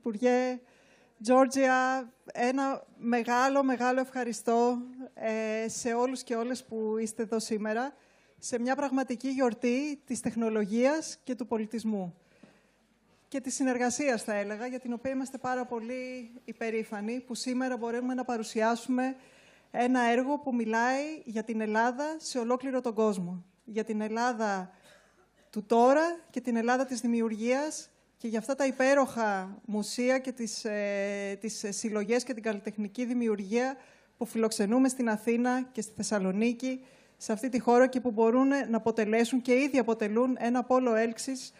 Πρωθυπουργέ, Τζόρτζια, ένα μεγάλο ευχαριστώ σε όλους και όλες που είστε εδώ σήμερα, σε μια πραγματική γιορτή της τεχνολογίας και του πολιτισμού. Και της συνεργασίας, θα έλεγα, για την οποία είμαστε πάρα πολύ υπερήφανοι, που σήμερα μπορούμε να παρουσιάσουμε ένα έργο που μιλάει για την Ελλάδα σε ολόκληρο τον κόσμο. Για την Ελλάδα του τώρα και την Ελλάδα της δημιουργίας και για αυτά τα υπέροχα μουσεία και τις συλλογές και την καλλιτεχνική δημιουργία που φιλοξενούμε στην Αθήνα και στη Θεσσαλονίκη, σε αυτή τη χώρα, και που μπορούν να αποτελέσουν και ήδη αποτελούν ένα πόλο έλξης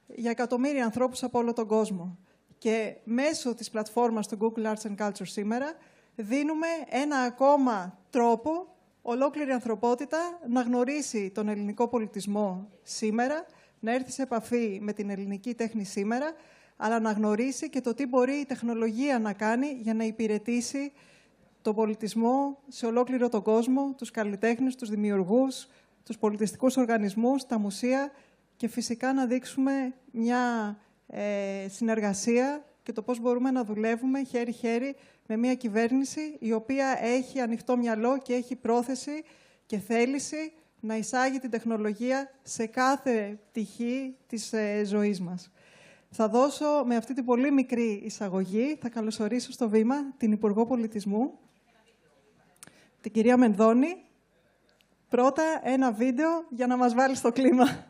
για εκατομμύρια ανθρώπους από όλο τον κόσμο. Και μέσω της πλατφόρμας του Google Arts and Culture σήμερα δίνουμε ένα ακόμα τρόπο ολόκληρη ανθρωπότητα να γνωρίσει τον ελληνικό πολιτισμό σήμερα, να έρθει σε επαφή με την ελληνική τέχνη σήμερα, αλλά να γνωρίσει και το τι μπορεί η τεχνολογία να κάνει για να υπηρετήσει τον πολιτισμό σε ολόκληρο τον κόσμο, τους καλλιτέχνες, τους δημιουργούς, τους πολιτιστικούς οργανισμούς, τα μουσεία, και φυσικά να δείξουμε μια συνεργασία και το πώς μπορούμε να δουλεύουμε χέρι-χέρι με μια κυβέρνηση η οποία έχει ανοιχτό μυαλό και έχει πρόθεση και θέληση να εισάγει την τεχνολογία σε κάθε πτυχή της ζωής μας. Θα δώσω με αυτή την πολύ μικρή εισαγωγή, θα καλωσορίσω στο βήμα την Υπουργό Πολιτισμού, την κυρία Μενδώνη. Πρώτα ένα βίντεο για να μας βάλει στο κλίμα.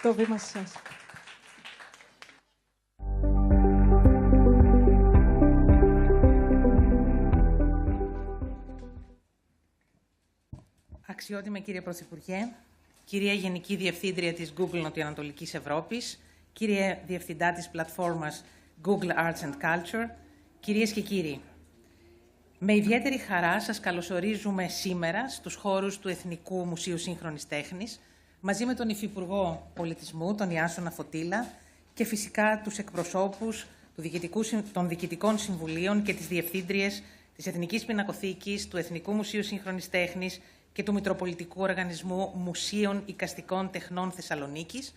Το βήμα σε εσάς. Αξιότιμε κύριε Πρωθυπουργέ, κυρία Γενική Διευθύντρια της Google Νοτιοανατολικής Ευρώπης, κύριε Διευθυντά της πλατφόρμας Google Arts and Culture, κυρίες και κύριοι. Με ιδιαίτερη χαρά σας καλωσορίζουμε σήμερα στους χώρους του Εθνικού Μουσείου Σύγχρονης Τέχνης, μαζί με τον Υφυπουργό Πολιτισμού, τον Ιάσονα Φωτήλα, και φυσικά τους εκπροσώπους των Διοικητικών Συμβουλίων και τις Διευθύντριες της Εθνικής Πινακοθήκης, του Εθνικού Μουσείου Σύγχρονης Τέχνης και του Μητροπολιτικού Οργανισμού Μουσείων Οικαστικών Τεχνών Θεσσαλονίκης,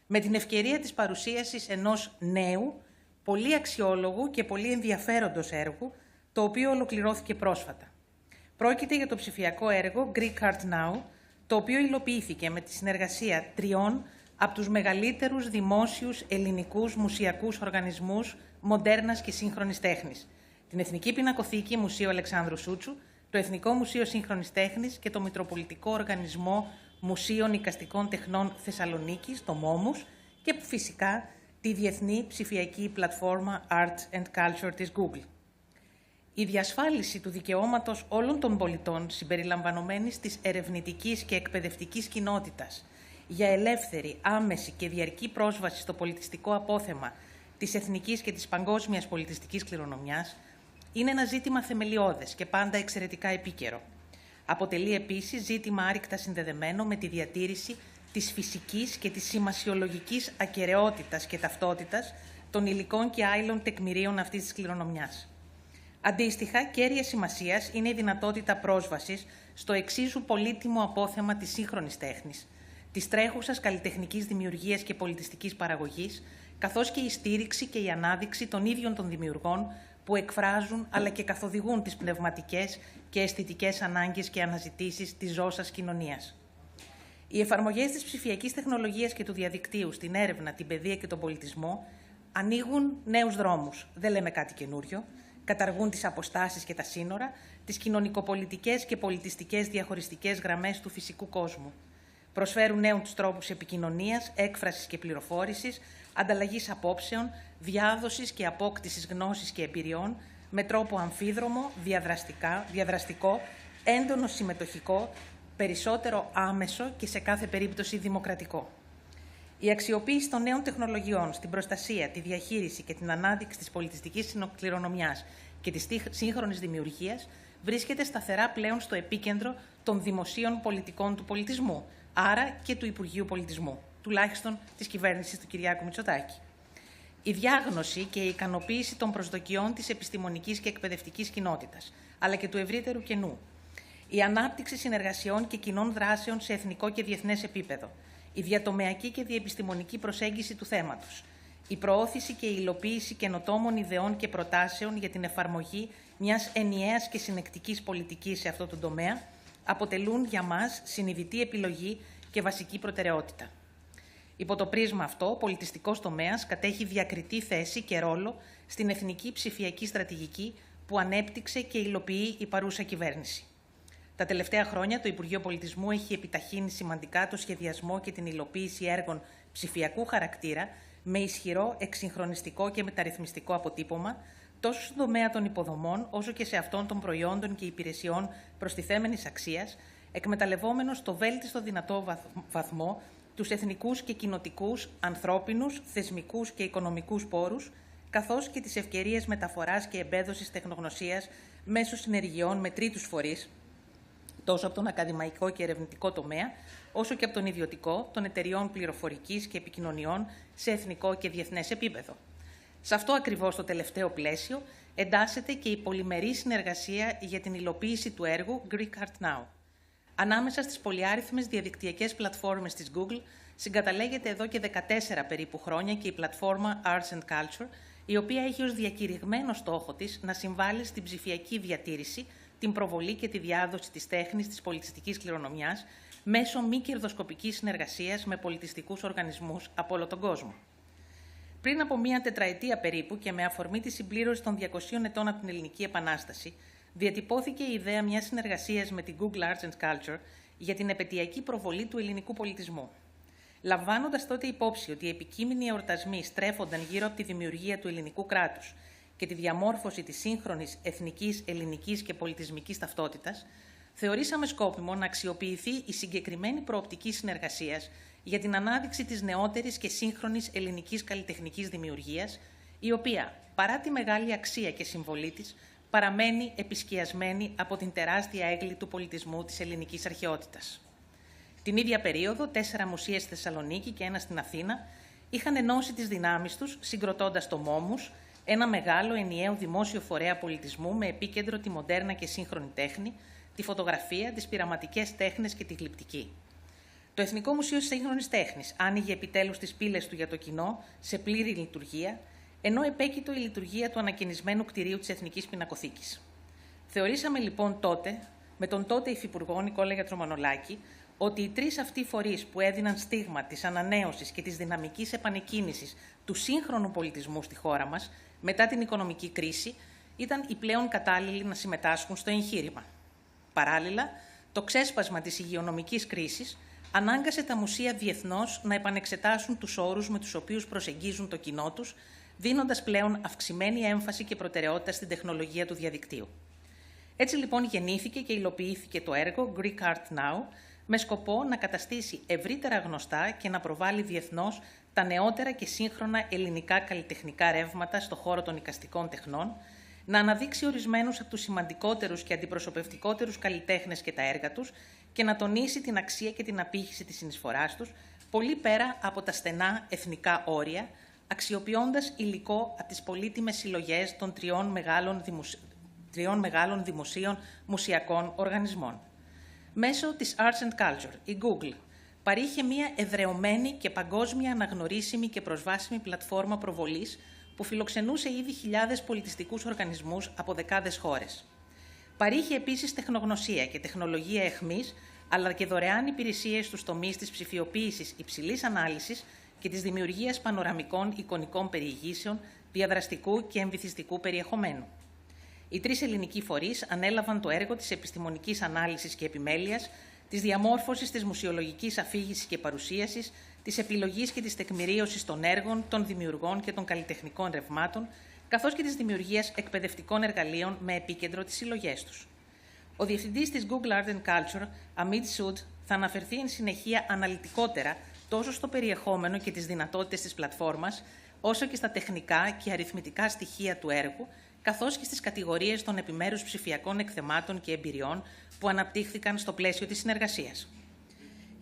με την ευκαιρία της παρουσίασης ενός νέου, πολύ αξιόλογου και πολύ ενδιαφέροντος έργου, το οποίο ολοκληρώθηκε πρόσφατα. Πρόκειται για το ψηφιακό έργο Greek Art Now, το οποίο υλοποιήθηκε με τη συνεργασία 3 από τους μεγαλύτερους δημόσιους ελληνικούς μουσιακούς οργανισμούς μοντέρνας και σύγχρονης τέχνης, την Εθνική Πινακοθήκη Μουσείο Αλεξάνδρου Σούτσου, το Εθνικό Μουσείο Σύγχρονης Τέχνης και το Μητροπολιτικό Οργανισμό Μουσείων Οικαστικών Τεχνών Θεσσαλονίκης, το MOMUS, και φυσικά τη διεθνή ψηφιακή πλατφόρμα Art and Culture της Google. Η διασφάλιση του δικαιώματος όλων των πολιτών συμπεριλαμβανομένης της ερευνητικής και εκπαιδευτικής κοινότητας για ελεύθερη, άμεση και διαρκή πρόσβαση στο πολιτιστικό απόθεμα της εθνικής και της παγκόσμιας πολιτιστικής κληρονομιάς είναι ένα ζήτημα θεμελιώδες και πάντα εξαιρετικά επίκαιρο. Αποτελεί επίσης ζήτημα άρρηκτα συνδεδεμένο με τη διατήρηση της φυσικής και της σημασιολογικής ακεραιότητας και ταυτότητας των υλικών και άειλων τεκμηρίων αυτής της κληρονομιάς. Αντίστοιχα, κέρια σημασίας είναι η δυνατότητα πρόσβασης στο εξίσου πολύτιμο απόθεμα της σύγχρονης τέχνης, της τρέχουσας καλλιτεχνικής δημιουργίας και πολιτιστικής παραγωγής, καθώς και η στήριξη και η ανάδειξη των ίδιων των δημιουργών που εκφράζουν αλλά και καθοδηγούν τις πνευματικές και αισθητικές ανάγκες και αναζητήσεις της ζώσας κοινωνίας. Οι εφαρμογές της ψηφιακής τεχνολογίας και του διαδικτύου στην έρευνα, την παιδεία και τον πολιτισμό ανοίγουν νέους δρόμους. Δεν λέμε κάτι καινούριο. Καταργούν τις αποστάσεις και τα σύνορα, τις κοινωνικοπολιτικές και πολιτιστικές διαχωριστικές γραμμές του φυσικού κόσμου. Προσφέρουν νέους τρόπους επικοινωνίας, έκφρασης και πληροφόρησης, ανταλλαγής απόψεων, διάδοσης και απόκτησης γνώσης και εμπειριών, με τρόπο αμφίδρομο, διαδραστικό, έντονο συμμετοχικό, περισσότερο άμεσο και σε κάθε περίπτωση δημοκρατικό. Η αξιοποίηση των νέων τεχνολογιών στην προστασία, τη διαχείριση και την ανάδειξη της πολιτιστικής κληρονομιάς και της σύγχρονης δημιουργίας βρίσκεται σταθερά πλέον στο επίκεντρο των δημοσίων πολιτικών του πολιτισμού, άρα και του Υπουργείου Πολιτισμού, τουλάχιστον της κυβέρνησης του Κυριάκου Μητσοτάκη. Η διάγνωση και η ικανοποίηση των προσδοκιών της επιστημονικής και εκπαιδευτικής κοινότητας, αλλά και του ευρύτερου κενού. Η ανάπτυξη συνεργασιών και κοινών δράσεων σε εθνικό και διεθνές επίπεδο. Η διατομεακή και διεπιστημονική προσέγγιση του θέματος. Η προώθηση και η υλοποίηση καινοτόμων ιδεών και προτάσεων για την εφαρμογή μιας ενιαίας και συνεκτικής πολιτικής σε αυτό το τομέα αποτελούν για μας συνειδητή επιλογή και βασική προτεραιότητα. Υπό το πρίσμα αυτό, ο πολιτιστικός τομέας κατέχει διακριτή θέση και ρόλο στην εθνική ψηφιακή στρατηγική που ανέπτυξε και υλοποιεί η παρούσα κυβέρνηση. Τα τελευταία χρόνια, το Υπουργείο Πολιτισμού έχει επιταχύνει σημαντικά το σχεδιασμό και την υλοποίηση έργων ψηφιακού χαρακτήρα με ισχυρό εξυγχρονιστικό και μεταρρυθμιστικό αποτύπωμα, τόσο στον τομέα των υποδομών, όσο και σε αυτών των προϊόντων και υπηρεσιών προστιθέμενης αξίας, εκμεταλλευόμενος στο βέλτιστο δυνατό βαθμό τους εθνικούς και κοινοτικούς, ανθρώπινους, θεσμικούς και οικονομικούς πόρους, καθώς και τις ευκαιρίες μεταφοράς και εμπέδωσης τεχνογνωσίας μέσω συνεργειών με τρίτους φορείς, τόσο από τον ακαδημαϊκό και ερευνητικό τομέα, όσο και από τον ιδιωτικό, των εταιριών πληροφορικής και επικοινωνιών σε εθνικό και διεθνές επίπεδο. Σε αυτό ακριβώς το τελευταίο πλαίσιο εντάσσεται και η πολυμερή συνεργασία για την υλοποίηση του έργου Greek Art Now. Ανάμεσα στις πολυάριθμες διαδικτυακές πλατφόρμες της Google συγκαταλέγεται εδώ και 14 περίπου χρόνια και η πλατφόρμα Arts and Culture, η οποία έχει ως διακηρυγμένο στόχο της να συμβάλλει στην ψηφιακή διατήρηση, την προβολή και τη διάδοση της τέχνης, της πολιτιστικής κληρονομιάς, μέσω μη κερδοσκοπικής συνεργασίας με πολιτιστικούς οργανισμούς από όλο τον κόσμο. Πριν από μία τετραετία περίπου και με αφορμή τη συμπλήρωση των 200 ετών από την Ελληνική Επανάσταση, διατυπώθηκε η ιδέα μιας συνεργασίας με την Google Arts and Culture για την επετειακή προβολή του ελληνικού πολιτισμού. Λαμβάνοντας τότε υπόψη ότι οι επικείμενοι εορτασμοί στρέφονταν γύρω από τη δημιουργία του ελληνικού κράτους και τη διαμόρφωση της σύγχρονης εθνικής, ελληνικής και πολιτισμικής ταυτότητας, θεωρήσαμε σκόπιμο να αξιοποιηθεί η συγκεκριμένη προοπτική συνεργασίας για την ανάδειξη της νεότερης και σύγχρονης ελληνικής καλλιτεχνικής δημιουργίας, η οποία, παρά τη μεγάλη αξία και συμβολή της, παραμένει επισκιασμένη από την τεράστια έγκλη του πολιτισμού της ελληνικής αρχαιότητας. Την ίδια περίοδο, 4 μουσεία στη Θεσσαλονίκη και 1 στην Αθήνα είχαν ενώσει τις δυνάμεις τους, συγκροτώντας το Μόμους, ένα μεγάλο ενιαίο δημόσιο φορέα πολιτισμού με επίκεντρο τη μοντέρνα και σύγχρονη τέχνη, τη φωτογραφία, τις πειραματικές τέχνες και τη γλυπτική. Το Εθνικό Μουσείο Σύγχρονης Τέχνης άνοιγε επιτέλους τις πύλες του για το κοινό σε πλήρη λειτουργία, ενώ επέκειτο η λειτουργία του ανακαινισμένου κτηρίου της Εθνικής Πινακοθήκης. Θεωρήσαμε λοιπόν τότε, με τον τότε Υφυπουργό Νικόλα Γιατρομανολάκη, ότι οι 3 αυτοί φορείς που έδιναν στίγμα της ανανέωσης και της δυναμικής επανεκκίνησης του σύγχρονου πολιτισμού στη χώρα μας, μετά την οικονομική κρίση, ήταν οι πλέον κατάλληλοι να συμμετάσχουν στο εγχείρημα. Παράλληλα, το ξέσπασμα της υγειονομικής κρίσης ανάγκασε τα μουσεία διεθνώς να επανεξετάσουν τους όρους με τους οποίους προσεγγίζουν το κοινό τους, δίνοντας πλέον αυξημένη έμφαση και προτεραιότητα στην τεχνολογία του διαδικτύου. Έτσι λοιπόν γεννήθηκε και υλοποιήθηκε το έργο Greek Art Now, με σκοπό να καταστήσει ευρύτερα γνωστά και να προβάλλει διεθνώς τα νεότερα και σύγχρονα ελληνικά καλλιτεχνικά ρεύματα στον χώρο των εικαστικών τεχνών, να αναδείξει ορισμένους από τους σημαντικότερους και αντιπροσωπευτικότερους καλλιτέχνες και τα έργα τους και να τονίσει την αξία και την απήχηση της συνεισφοράς τους, πολύ πέρα από τα στενά εθνικά όρια, αξιοποιώντας υλικό από τις πολύτιμες συλλογές των 3 μεγάλων δημοσίων μουσιακών οργανισμών. Μέσω της Arts and Culture, η Google παρήχε μια εδρεωμένη και παγκόσμια αναγνωρίσιμη και προσβάσιμη πλατφόρμα προβολής που φιλοξενούσε ήδη χιλιάδες πολιτιστικούς οργανισμούς από δεκάδες χώρες. Παρήχε επίσης τεχνογνωσία και τεχνολογία εχμής, αλλά και δωρεάν υπηρεσίες στους τομείς της ψηφιοποίησης υψηλής ανάλυσης και της δημιουργίας πανοραμικών εικονικών περιηγήσεων διαδραστικού και εμβυθιστικού περιεχομένου. Οι τρεις ελληνικοί φορείς ανέλαβαν το έργο της επιστημονικής ανάλυσης και επιμέλειας, της διαμόρφωσης της μουσιολογικής αφήγησης και παρουσίασης, της επιλογής και της τεκμηρίωσης των έργων, των δημιουργών και των καλλιτεχνικών ρευμάτων, καθώς και της δημιουργίας εκπαιδευτικών εργαλείων με επίκεντρο τις συλλογές τους. Ο Διευθυντής της Google Art and Culture, Amit Sood, θα αναφερθεί εν συνεχεία αναλυτικότερα τόσο στο περιεχόμενο και τις δυνατότητες της πλατφόρμας, όσο και στα τεχνικά και αριθμητικά στοιχεία του έργου, καθώς και στις κατηγορίες των επιμέρους ψηφιακών εκθεμάτων και εμπειριών που αναπτύχθηκαν στο πλαίσιο της συνεργασίας.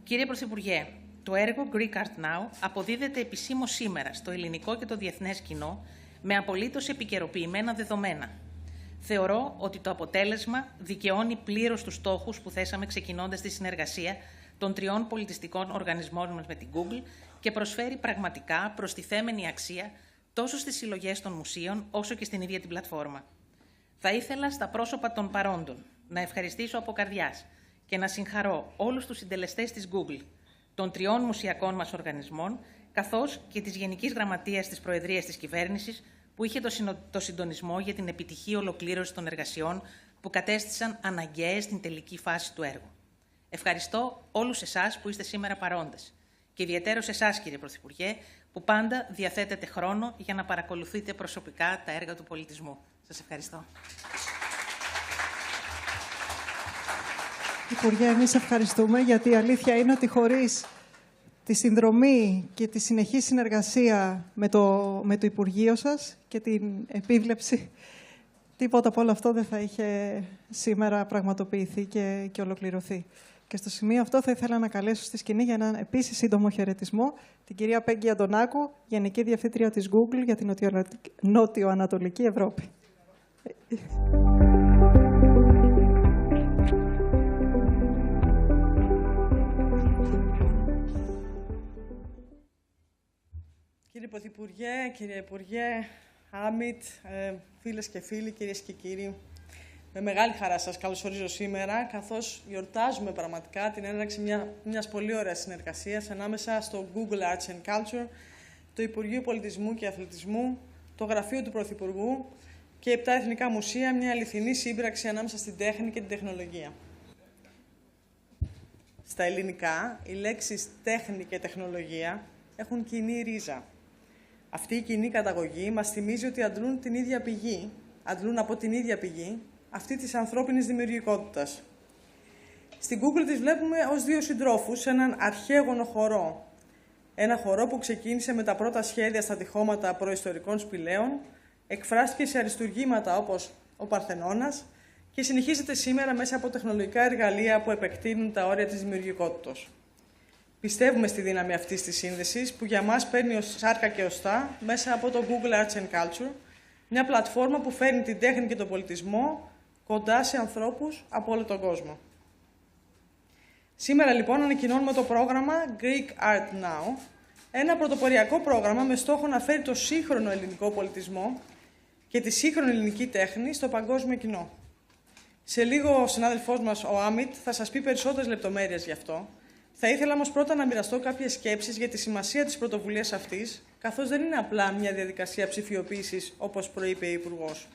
Κύριε Πρωθυπουργέ, το έργο Greek Art Now αποδίδεται επισήμως σήμερα στο ελληνικό και το διεθνές κοινό με απολύτως επικαιροποιημένα δεδομένα. Θεωρώ ότι το αποτέλεσμα δικαιώνει πλήρως τους στόχους που θέσαμε ξεκινώντας τη συνεργασία των τριών πολιτιστικών οργανισμών μας με την Google και προσφέρει πραγματικά προστιθέμενη αξία τόσο στις συλλογές των μουσείων όσο και στην ίδια την πλατφόρμα. Θα ήθελα στα πρόσωπα των παρόντων να ευχαριστήσω από καρδιάς και να συγχαρώ όλους τους συντελεστές της Google, των τριών μουσιακών μας οργανισμών, καθώς και της Γενικής Γραμματείας της Προεδρίας της Κυβέρνησης, που είχε το συντονισμό για την επιτυχή ολοκλήρωση των εργασιών που κατέστησαν αναγκαίες στην τελική φάση του έργου. Ευχαριστώ όλους εσάς που είστε σήμερα παρόντες και ιδιαιτέρως εσάς, κύριε Πρωθυπουργέ, που πάντα διαθέτετε χρόνο για να παρακολουθείτε προσωπικά τα έργα του πολιτισμού. Σας ευχαριστώ. Υπουργέ, εμείς ευχαριστούμε, γιατί η αλήθεια είναι ότι χωρίς τη συνδρομή και τη συνεχή συνεργασία με το Υπουργείο σας και την επίβλεψη, τίποτα από όλο αυτό δεν θα είχε σήμερα πραγματοποιηθεί και ολοκληρωθεί. Και στο σημείο αυτό θα ήθελα να καλέσω στη σκηνή για έναν επίσης σύντομο χαιρετισμό την κυρία Πέγγι Αντωνάκου, Γενική Διευθύντρια της Google για την Νότιο-Ανατολική Ευρώπη. Κύριε Πρωθυπουργέ, κύριε Υπουργέ, Άμιτ, φίλες και φίλοι, κυρίες και κύριοι, με μεγάλη χαρά σας καλωσορίζω σήμερα, καθώς γιορτάζουμε πραγματικά την έναρξη μιας πολύ ωραίας συνεργασίας ανάμεσα στο Google Arts and Culture, το Υπουργείο Πολιτισμού και Αθλητισμού, το Γραφείο του Πρωθυπουργού και 7 εθνικά μουσεία, μια αληθινή σύμπραξη ανάμεσα στην τέχνη και την τεχνολογία. Στα ελληνικά, οι λέξεις τέχνη και τεχνολογία έχουν κοινή ρίζα. Αυτή η κοινή καταγωγή μας θυμίζει ότι αντλούν από την ίδια πηγή, αυτή της ανθρώπινης δημιουργικότητας. Στην Google τις βλέπουμε ως δύο συντρόφους σε έναν αρχαίγονο χορό. Ένα χορό που ξεκίνησε με τα πρώτα σχέδια στα τυχώματα προϊστορικών σπηλαίων, εκφράστηκε σε αριστουργήματα όπως ο Παρθενώνας και συνεχίζεται σήμερα μέσα από τεχνολογικά εργαλεία που επεκτείνουν τα όρια της δημιουργικότητας. Πιστεύουμε στη δύναμη αυτής της σύνδεσης που για μας παίρνει ως σάρκα και οστά μέσα από το Google Arts and Culture, μια πλατφόρμα που φέρνει την τέχνη και τον πολιτισμό κοντά σε ανθρώπους από όλο τον κόσμο. Σήμερα λοιπόν ανακοινώνουμε το πρόγραμμα Greek Art Now, ένα πρωτοποριακό πρόγραμμα με στόχο να φέρει το σύγχρονο ελληνικό πολιτισμό και τη σύγχρονη ελληνική τέχνη στο παγκόσμιο κοινό. Σε λίγο ο συνάδελφός μας, ο Άμιτ, θα σας πει περισσότερες λεπτομέρειες γι' αυτό. Θα ήθελα όμως πρώτα να μοιραστώ κάποιες σκέψεις για τη σημασία της πρωτοβουλίας αυτής, καθώς δεν είναι απλά μια διαδικασία ψηφιοποίησης, όπως προείπε η Υπουργός.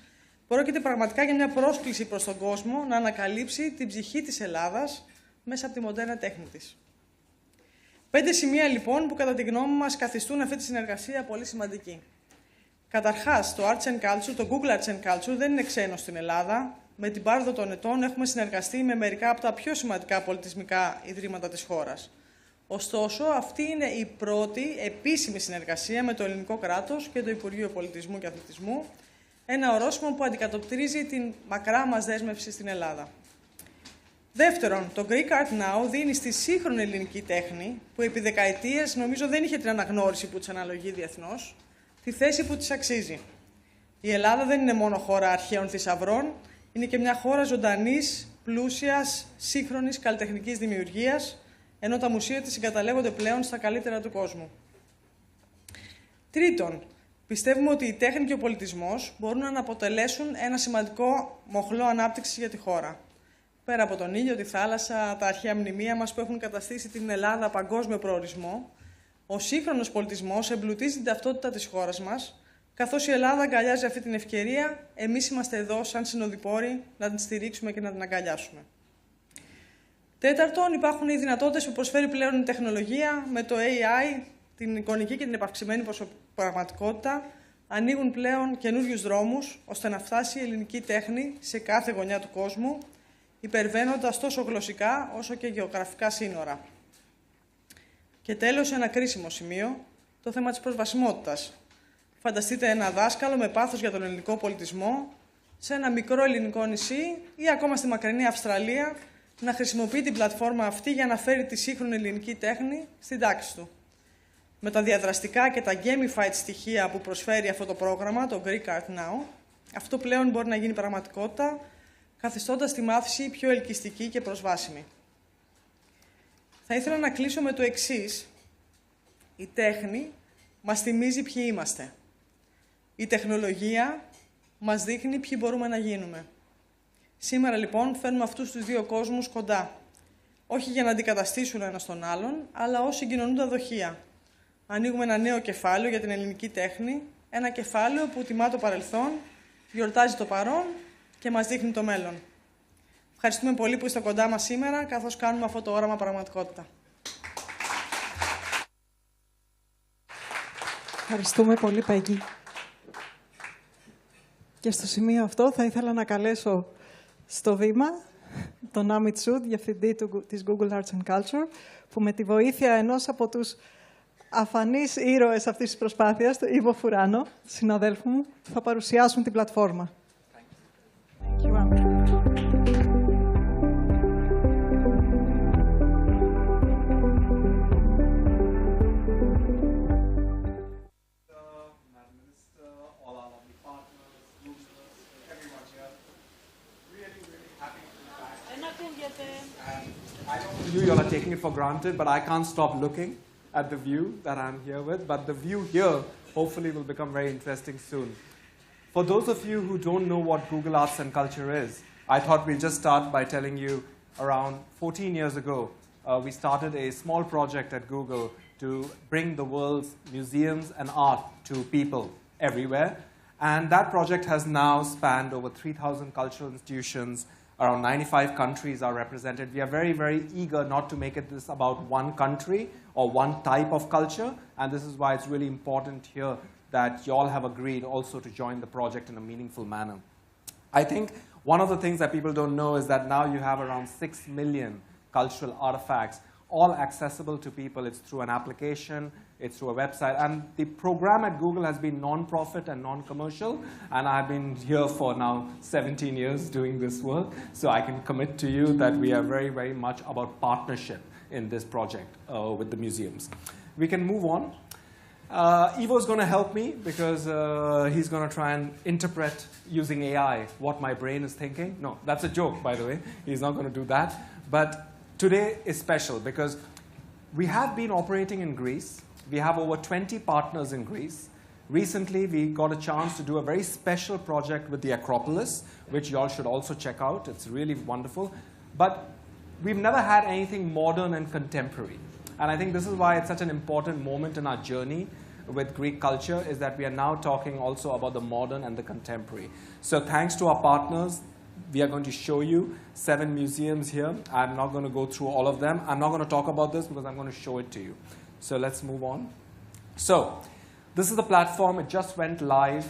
Πρόκειται πραγματικά για μια πρόσκληση προς τον κόσμο να ανακαλύψει την ψυχή της Ελλάδας μέσα από τη μοντέρνα τέχνη της. 5 σημεία λοιπόν που κατά τη γνώμη μας καθιστούν αυτή τη συνεργασία πολύ σημαντική. Καταρχάς, το Arts and Culture, το Google Arts and Culture δεν είναι ξένο στην Ελλάδα. Με την πάροδο των ετών έχουμε συνεργαστεί με μερικά από τα πιο σημαντικά πολιτισμικά ιδρύματα της χώρας. Ωστόσο, αυτή είναι η πρώτη επίσημη συνεργασία με το ελληνικό κράτος και το Υπουργείο Πολιτισμού και Αθλητισμού, ένα ορόσημο που αντικατοπτρίζει την μακρά μας δέσμευση στην Ελλάδα. Δεύτερον, το Greek Art Now δίνει στη σύγχρονη ελληνική τέχνη, που επί δεκαετίες νομίζω δεν είχε την αναγνώριση που της αναλογεί διεθνώς, τη θέση που της αξίζει. Η Ελλάδα δεν είναι μόνο χώρα αρχαίων θησαυρών, είναι και μια χώρα ζωντανής, πλούσιας, σύγχρονης καλλιτεχνικής δημιουργίας, ενώ τα μουσεία της συγκαταλέγονται πλέον στα καλύτερα του κόσμου. Τρίτον, πιστεύουμε ότι η τέχνη και ο πολιτισμός μπορούν να αποτελέσουν ένα σημαντικό μοχλό ανάπτυξης για τη χώρα. Πέρα από τον ήλιο, τη θάλασσα, τα αρχαία μνημεία μας που έχουν καταστήσει την Ελλάδα παγκόσμιο προορισμό, Ο σύγχρονος πολιτισμός εμπλουτίζει την ταυτότητα της χώρας μας, καθώς η Ελλάδα αγκαλιάζει αυτή την ευκαιρία, εμείς είμαστε εδώ σαν συνοδοιπόροι να την στηρίξουμε και να την αγκαλιάσουμε. Τέταρτον, υπάρχουν οι δυνατότητες που προσφέρει πλέον η τεχνολογία με το AI, την εικονική και την επαυξημένη πραγματικότητα, ανοίγουν πλέον καινούριους δρόμους, ώστε να φτάσει η ελληνική τέχνη σε κάθε γωνιά του κόσμου, υπερβαίνοντας τόσο γλωσσικά όσο και γεωγραφικά σύνορα. Και τέλος, ένα κρίσιμο σημείο, το θέμα της προσβασιμότητας. Φανταστείτε ένα δάσκαλο με πάθος για τον ελληνικό πολιτισμό, σε ένα μικρό ελληνικό νησί ή ακόμα στη μακρινή Αυστραλία, να χρησιμοποιεί την πλατφόρμα αυτή για να φέρει τη σύγχρονη ελληνική τέχνη στην τάξη του. Με τα διαδραστικά και τα gamified στοιχεία που προσφέρει αυτό το πρόγραμμα, το Greek Art Now, αυτό πλέον μπορεί να γίνει πραγματικότητα, καθιστώντας τη μάθηση πιο ελκυστική και προσβάσιμη. Θα ήθελα να κλείσω με το εξής. Η τέχνη μας θυμίζει ποιοι είμαστε. Η τεχνολογία μας δείχνει ποιοι μπορούμε να γίνουμε. Σήμερα, λοιπόν, φέρνουμε αυτούς τους δύο κόσμους κοντά. Όχι για να αντικαταστήσουν ένας τον άλλον, αλλά ως συγκοινωνούντα δοχεία. Ανοίγουμε ένα νέο κεφάλαιο για την ελληνική τέχνη, ένα κεφάλαιο που τιμά το παρελθόν, γιορτάζει το παρόν και μας δείχνει το μέλλον. Ευχαριστούμε πολύ που είστε κοντά μας σήμερα, καθώς κάνουμε αυτό το όραμα πραγματικότητα. Ευχαριστούμε πολύ, Πέγγι. Και στο σημείο αυτό θα ήθελα να καλέσω στο βήμα τον Amit Sood, Διευθυντή της Google Arts and Culture, που με τη βοήθεια ενός από τους αφανείς ήρωες αυτής της προσπάθειας, τον Ιβο Φουράνο, συναδέλφου μου, θα παρουσιάσουν την πλατφόρμα. Thank you, Amit. You all are taking it for granted, but I can't stop looking at the view that I'm here with. But the view here hopefully will become very interesting soon. For those of you who don't know what Google Arts and Culture is, I thought we'd just start by telling you around 14 years ago, we started a small project at Google to bring the world's museums and art to people everywhere. And that project has now spanned over 3,000 cultural institutions. Around 95 countries are represented. We are very, very eager not to make it this about one country or one type of culture. And this is why it's really important here that you all have agreed also to join the project in a meaningful manner. I think one of the things that people don't know is that now you have around 6 million cultural artifacts, all accessible to people. It's through an application, it's through a website. And the program at Google has been non-profit and non-commercial. And I've been here for now 17 years doing this work. So I can commit to you that we are very, very much about partnership in this project with the museums. We can move on. Ivo's going to help me because he's going to try and interpret using AI what my brain is thinking. No, that's a joke, by the way. He's not going to do that. But today is special because we have been operating in Greece. We have over 20 partners in Greece. Recently, we got a chance to do a very special project with the Acropolis, which you all should also check out. It's really wonderful. But we've never had anything modern and contemporary. And I think this is why it's such an important moment in our journey with Greek culture, is that we are now talking also about the modern and the contemporary. So thanks to our partners, we are going to show you 7 museums here. I'm not going to go through all of them. I'm not going to talk about this because I'm going to show it to you. So let's move on. So this is the platform. It just went live.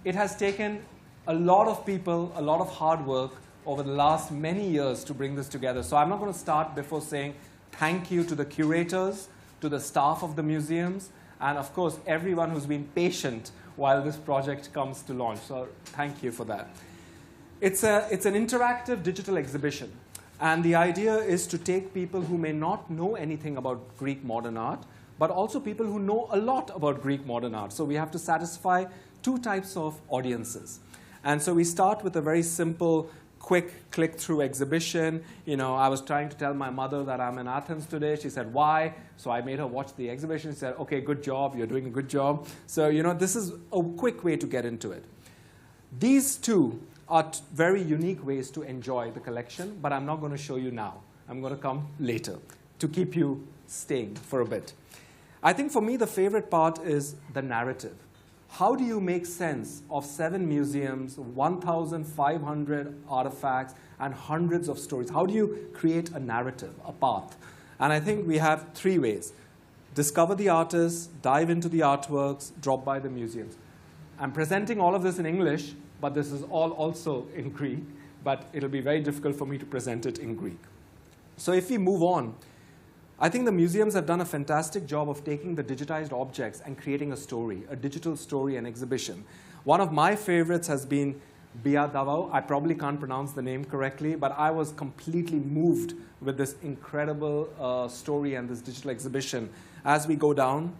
It has taken a lot of people, a lot of hard work over the last many years to bring this together. So I'm not going to start before saying thank you to the curators, to the staff of the museums, and of course everyone who's been patient while this project comes to launch. So thank you for that. It's an interactive digital exhibition. And the idea is to take people who may not know anything about Greek modern art, but also people who know a lot about Greek modern art. So we have to satisfy 2 types of audiences. And so we start with a very simple, quick click-through exhibition. You know, I was trying to tell my mother that I'm in Athens today. She said, why? So I made her watch the exhibition. She said, okay, good job. You're doing a good job. So, you know, this is a quick way to get into it. These 2 are very unique ways to enjoy the collection, but I'm not going to show you now. I'm going to come later to keep you staying for a bit. I think for me the favorite part is the narrative. How do you make sense of 7 museums, 1,500 artifacts, and hundreds of stories? How do you create a narrative, a path? And I think we have 3 ways. Discover the artists, dive into the artworks, drop by the museums. I'm presenting all of this in English, but this is all also in Greek, but it'll be very difficult for me to present it in Greek. So if we move on, I think the museums have done a fantastic job of taking the digitized objects and creating a story, a digital story and exhibition. One of my favorites has been Bia Davao. I probably can't pronounce the name correctly, but I was completely moved with this incredible story and this digital exhibition. As we go down,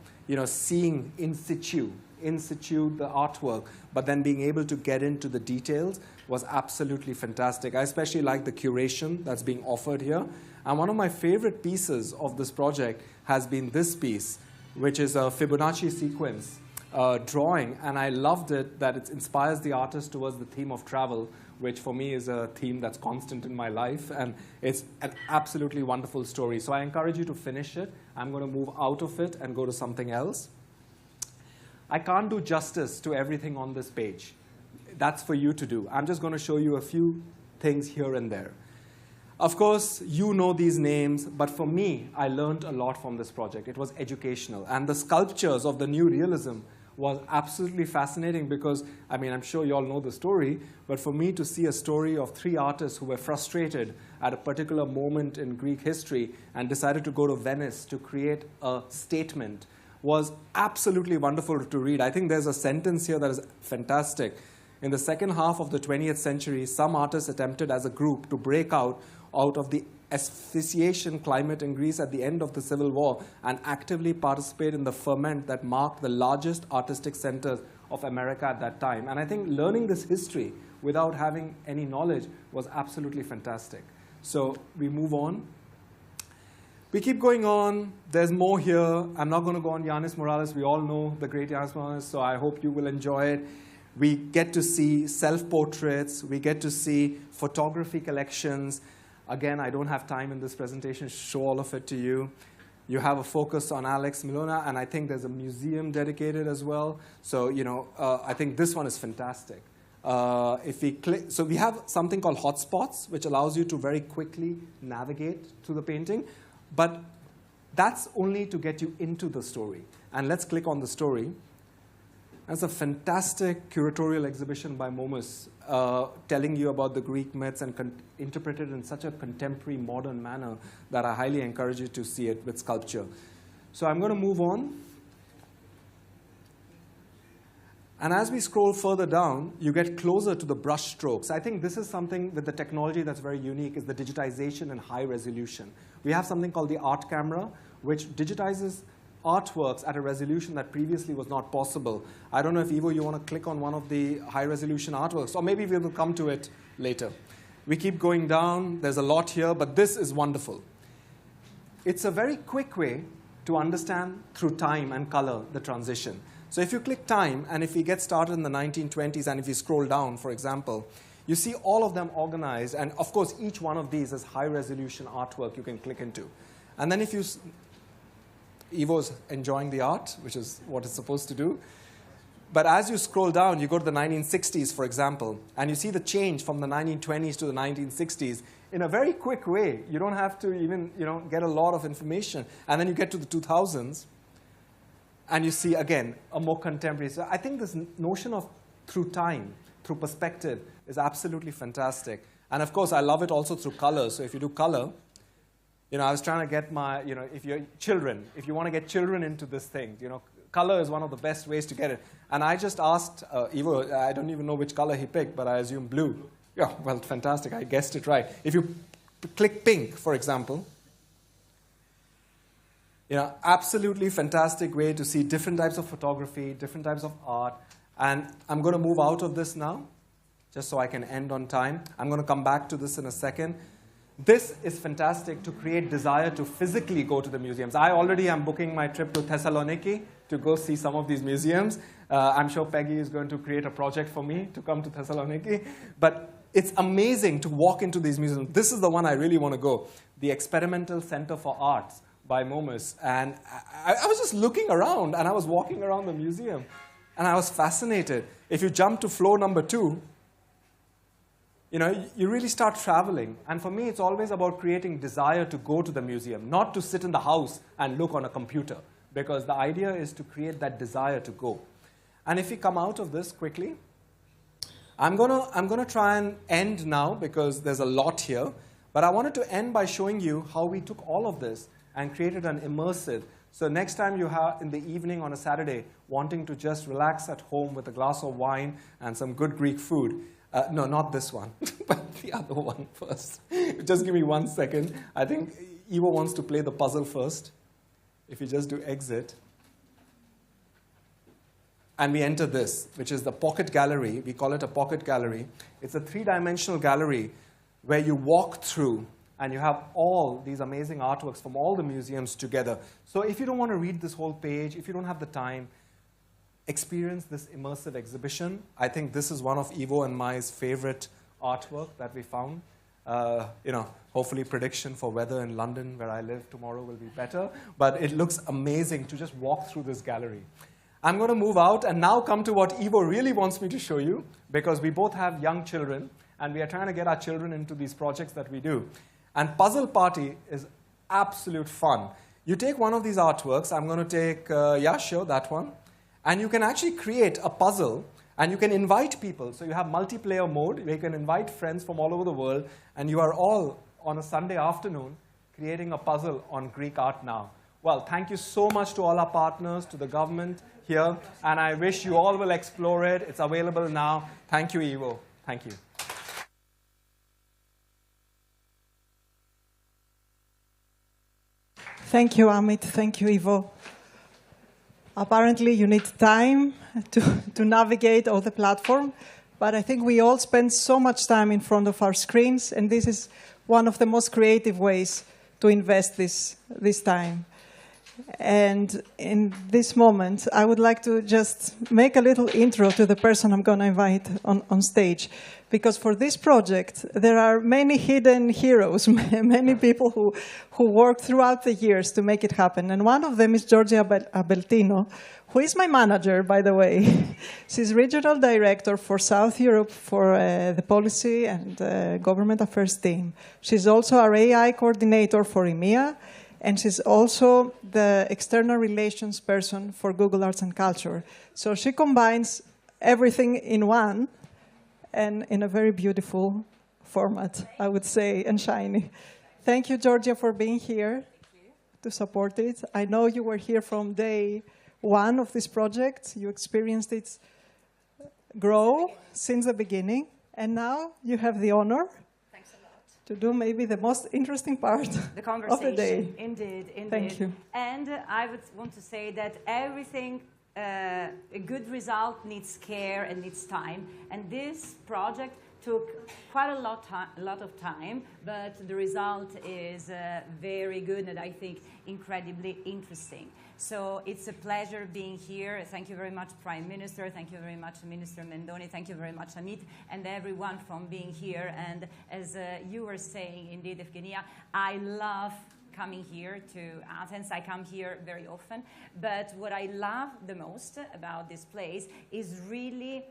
seeing in situ the artwork, but then being able to get into the details was absolutely fantastic. I especially like the curation that's being offered here. And one of my favorite pieces of this project has been this piece, which is a Fibonacci sequence drawing. And I loved it that it inspires the artist towards the theme of travel, which for me is a theme that's constant in my life. And it's an absolutely wonderful story. So I encourage you to finish it. I'm going to move out of it and go to something else. I can't do justice to everything on this page. That's for you to do. I'm just going to show you a few things here and there. Of course, you know these names, but for me, I learned a lot from this project. It was educational. And the sculptures of the New Realism was absolutely fascinating because, I'm sure you all know the story, but for me to see a story of 3 artists who were frustrated at a particular moment in Greek history and decided to go to Venice to create a statement was absolutely wonderful to read. I think there's a sentence here that is fantastic. In the second half of the 20th century, some artists attempted as a group to break out of the asphyxiation climate in Greece at the end of the Civil War and actively participate in the ferment that marked the largest artistic centers of America at that time. And I think learning this history without having any knowledge was absolutely fantastic. So we move on. We keep going on. There's more here. I'm not going to go on Yanis Morales. We all know the great Yanis Morales, so I hope you will enjoy it. We get to see self-portraits. We get to see photography collections. Again, I don't have time in this presentation to show all of it to you. You have a focus on Alex Milona, and I think there's a museum dedicated as well. So, I think this one is fantastic. If we click, so we have something called hotspots, which allows you to very quickly navigate through the painting. But that's only to get you into the story. And let's click on the story. That's a fantastic curatorial exhibition by Momus, telling you about the Greek myths and interpreted in such a contemporary, modern manner that I highly encourage you to see it with sculpture. So I'm going to move on. And as we scroll further down, you get closer to the brush strokes. I think this is something with the technology that's very unique, is the digitization and high resolution. We have something called the art camera, which digitizes artworks at a resolution that previously was not possible. I don't know if, Ivo, you want to click on one of the high-resolution artworks, or maybe we will come to it later. We keep going down. There's a lot here, but this is wonderful. It's a very quick way to understand through time and color the transition. So if you click time, and if we get started in the 1920s, and if you scroll down, for example, you see all of them organized. And of course, each one of these is high-resolution artwork you can click into. And then if you... Ivo's enjoying the art, which is what it's supposed to do. But as you scroll down, you go to the 1960s, for example, and you see the change from the 1920s to the 1960s in a very quick way. You don't have to even get a lot of information. And then you get to the 2000s, and you see, again, a more contemporary. So I think this notion of through time, through perspective, is absolutely fantastic. And of course, I love it also through color. So if you do color, I was trying to get my, if you're children, if you want to get children into this thing, color is one of the best ways to get it. And I just asked Ivo, I don't even know which color he picked, but I assume blue. Yeah, well, fantastic. I guessed it right. If you click pink, for example, absolutely fantastic way to see different types of photography, different types of art. And I'm going to move out of this now, just so I can end on time. I'm going to come back to this in a second. This is fantastic to create desire to physically go to the museums. I already am booking my trip to Thessaloniki to go see some of these museums. I'm sure Peggy is going to create a project for me to come to Thessaloniki. But it's amazing to walk into these museums. This is the one I really want to go. The Experimental Center for Arts, by Momus. And I was just looking around, and I was walking around the museum, and I was fascinated. If you jump to floor number 2, you know, you really start traveling. And for me, it's always about creating desire to go to the museum, not to sit in the house and look on a computer, because the idea is to create that desire to go. And if we come out of this quickly, I'm gonna try and end now, because there's a lot here. But I wanted to end by showing you how we took all of this and created an immersive. So next time you have, in the evening on a Saturday, wanting to just relax at home with a glass of wine and some good Greek food, no, not this one, but the other one first. Just give me 1 second. I think Ivo wants to play the puzzle first. If you just do exit. And we enter this, which is the pocket gallery. We call it a pocket gallery. It's a 3-dimensional gallery where you walk through, and you have all these amazing artworks from all the museums together. So if you don't want to read this whole page, if you don't have the time, experience this immersive exhibition. I think this is one of Ivo and Mai's favorite artwork that we found. You know, hopefully prediction for weather in London, where I live tomorrow, will be better. But it looks amazing to just walk through this gallery. I'm going to move out and now come to what Ivo really wants me to show you, because we both have young children, and we are trying to get our children into these projects that we do. And Puzzle Party is absolute fun. You take one of these artworks. I'm going to take, yeah, sure, that one. And you can actually create a puzzle, and you can invite people. So you have multiplayer mode, where you can invite friends from all over the world, and you are all, on a Sunday afternoon, creating a puzzle on Greek art now. Well, thank you so much to all our partners, to the government here, and I wish you all will explore it. It's available now. Thank you, Ivo. Thank you. Thank you, Amit. Thank you, Ivo. Apparently, you need time to navigate all the platform, but I think we all spend so much time in front of our screens, and this is one of the most creative ways to invest this time. And in this moment, I would like to just make a little intro to the person I'm going to invite on stage. Because for this project, there are many hidden heroes, many people who worked throughout the years to make it happen. And one of them is Georgia Abeltino, who is my manager, by the way. She's regional director for South Europe for the policy and government affairs team. She's also our AI coordinator for EMEA. And she's also the external relations person for Google Arts and Culture. So she combines everything in one, and in a very beautiful format, I would say, and shiny. Thank you, Georgia, for being here to support it. I know you were here from day 1 of this project. You experienced it grow since the beginning, and now you have the honor to do maybe the most interesting part of the day. Indeed, indeed. Thank you. And I would want to say that everything, a good result needs care and needs time. And this project took quite a lot of time, but the result is very good and I think incredibly interesting. So it's a pleasure being here. Thank you very much, Prime Minister. Thank you very much, Minister Mendoni. Thank you very much, Amit, and everyone from being here. And as you were saying, indeed, Evgenia, I love coming here to Athens. I come here very often. But what I love the most about this place is really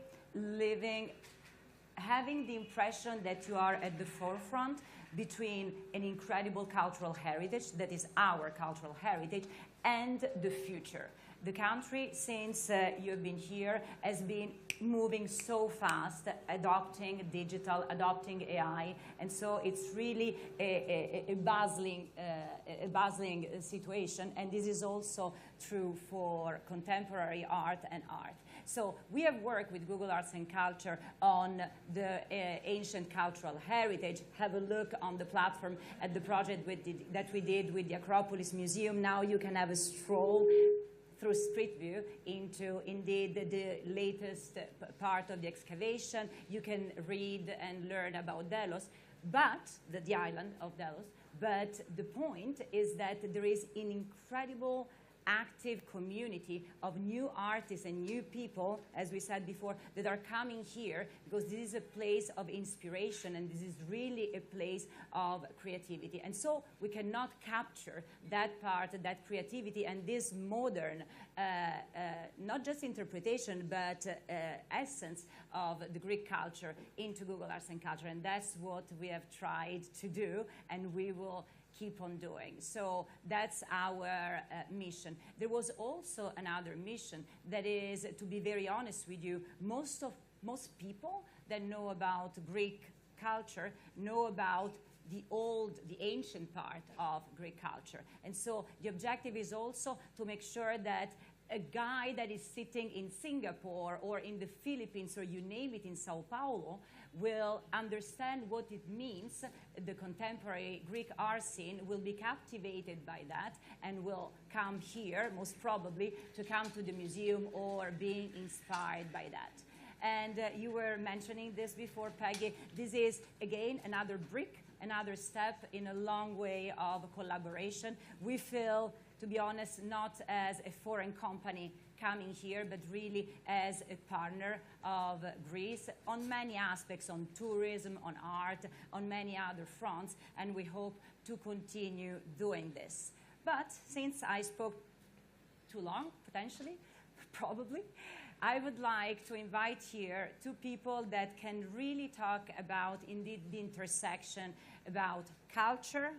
having the impression that you are at the forefront between an incredible cultural heritage, that is our cultural heritage, and the future. The country, since you have been here, has been moving so fast, adopting digital, adopting AI, and so it's really a bustling situation, and this is also true for contemporary art and art. So we have worked with Google Arts and Culture on the ancient cultural heritage. Have a look on the platform at the project that we did with the Acropolis Museum. Now you can have a stroll through Street View into, indeed, the latest part of the excavation. You can read and learn about Delos, but the island of Delos. But the point is that there is an incredible active community of new artists and new people, as we said before, that are coming here because this is a place of inspiration and this is really a place of creativity. And so we cannot capture that part, that creativity and this modern, not just interpretation, but essence of the Greek culture into Google Arts and Culture. And that's what we have tried to do, and we will keep on doing. So that's our mission. There was also another mission that is, to be very honest with you, most people that know about Greek culture know about the ancient part of Greek culture. And so the objective is also to make sure that a guy that is sitting in Singapore or in the Philippines or you name it in Sao Paulo will understand what it means. The contemporary Greek art scene will be captivated by that and will come here, most probably, to come to the museum or being inspired by that. And you were mentioning this before, Peggy. This is, again, another brick, another step in a long way of collaboration. We feel, to be honest, not as a foreign company coming here, but really as a partner of Greece on many aspects, on tourism, on art, on many other fronts, and we hope to continue doing this. But since I spoke too long, potentially, probably, I would like to invite here two people that can really talk about, indeed, the intersection about culture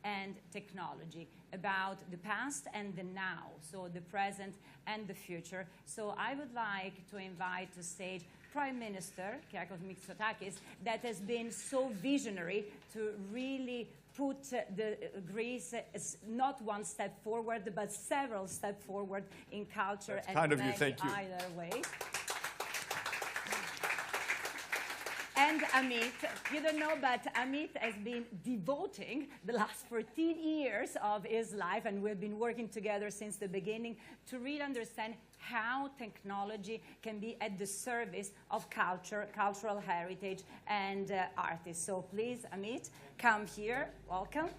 and technology, about the past and the now, so the present and the future. So I would like to invite to stage Prime Minister Kyriakos Mitsotakis, that has been so visionary to really put Greece not one step forward, but several steps forward in culture. That's and kind of you, many thank you. other ways. And Amit, you don't know, but Amit has been devoting the last 14 years of his life, and we've been working together since the beginning to really understand how technology can be at the service of culture, cultural heritage, and artists. So please, Amit, come here. Welcome.